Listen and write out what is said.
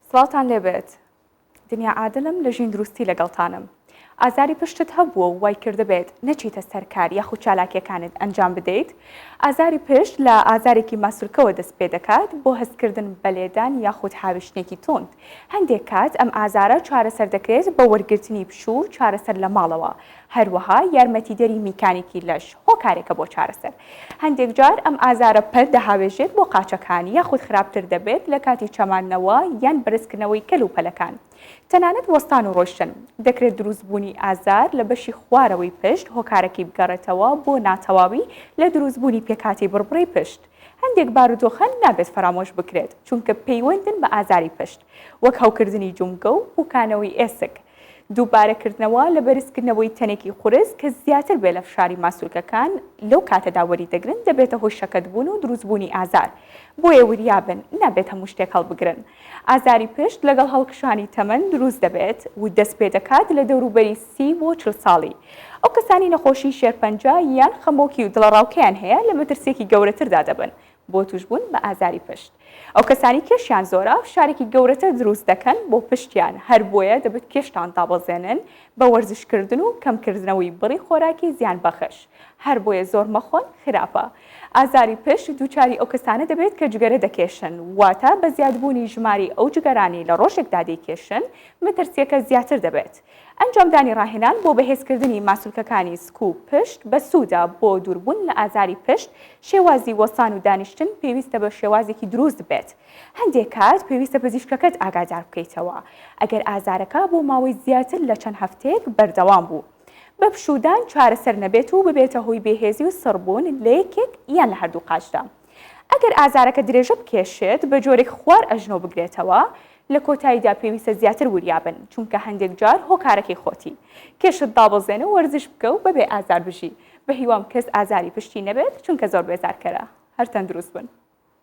سڵاتان لێبێت. دنیا عادلم لە ژیندروستی لەگەڵتانم. ئازاری پشتت هەبووە و وای کردبێت نەچیتە سەرکار یاخود چالاکیەکانت ئەنجام بدەیت. ئازاری پشت لە ئازارێکی ماسوولکەوە دەست پێ دەکات بۆ هەستکردن بە لێدان یاخود هاویشتێکی تۆند. هەندێک کات ئەم ئازارە چارەسەر دەکرێت بە وەرگرتنی پشوو چارەسەر لە ماڵەوە. هەروەها یارمەتیدەری میکانیکی لەش هۆکارێکە بۆ چارەسەر. هەندێک جار ئەم ئازارە پەر دەهاوێژێت بۆ قاچەکان یاخود خراپتر دەبێت لە کاتی چەمانەوە یان بەرزکردنەوەی کەلوپەلەکان. تەنانەت وەستان و ڕۆشتن دەکرێت دروستبوونی ئازار لە بەشی خوارەوەی پشت هۆکارێکی بگەڕێتەوە بۆ ناتەواوی لە دروستبوونی پێکاتی بڕبڕی پشت. هەندێک بارودۆخەن نابێت فەرامۆش بکرێت چونکە پەیوەندن بە ئازاری پشت وەک هەوکردنی جومگە و پوکانەوەی ئێسک. دووبارەکردنەوە لە بەرزکردنەوەی تەنێکی قورس کە زیاتر بێ لە فشاری ماسوولکەکان لەو کاتەدا وەری دەگرن دەبێتە هۆی شەکەتبوون و دروستبوونی ئازار. بۆیە وریابن نابێت هەموو شتێک هەڵبگرن. ئازاری پشت لەگەڵ هەڵکشانی تەمەن دروست دەبێت و دەست پێ دەکات لە دەوروبەری 30 بۆ 40 ساڵی. ئەو کەسانی نەخۆشی شێرپەنجە یان خەمۆکی و دڵەڕاوکەیان هەیە لە مەترسێکی گەورەتردا دەبن بۆ توشبوون بە ئازاری پشت. ئەو کەسانی کێشیان زۆرە فشارێکی گەورەتر دروست دەکەن بۆ پشتیان، هەر بۆیە دەبێت کێشتان دابەزێنن بە وەرزشکردن و کەمکردنەوەی بڕی خۆراکی زیان بەخش. هەر بۆیە زۆر مەخۆن خراپە. ئازاری پشت دووچاری ئەو کەسانە دەبێت کە جگەرە دەکێشن، واتە بە زیادبوونی ژماری ئەو جگەرانی لە ڕۆژێکدا دەیکێشن مەترسیەکە زیاتر دەبێت. ئەنجامدانی ڕاهێنان بۆ بەهێزکردنی ماسوولکەکانی سکو و پشت بە سوودا بۆ دووربوون لە ئازاری پشت شێوازی وەسان و دانیشتن پێویستە بە شێوازێکی دروست بێت. هەندێک کات پێویستە پزیشکەکەت ئاگادار بکەیتەوە ئەگەر ئازارەکە بۆ ماوەی زیاتر لە چەند هەفتەیەک بەردەوام بوو. بە پشودان چارەسەر نەبێت و ببێتە هۆی بێهێزی و سڕبوون لە یەکێک یان لە هەردوو قاچدا. ئەگەر ئازارەکە درێژە بکێشێت بە جۆرێک خوار ئەژنۆ بگرێتەوە لە کۆتاییدا پێویستە زیاتر وریابن چونکە هەندێک جار هۆکارەکەی خۆتی. کێشت دابەزێنە و وەرزش بکە و بەبێ ئازار بژی. بە هیوام کەس ئازاری پشتی نەبێت چونکە زۆر بێزارکەرە. هەر تەندروست بن.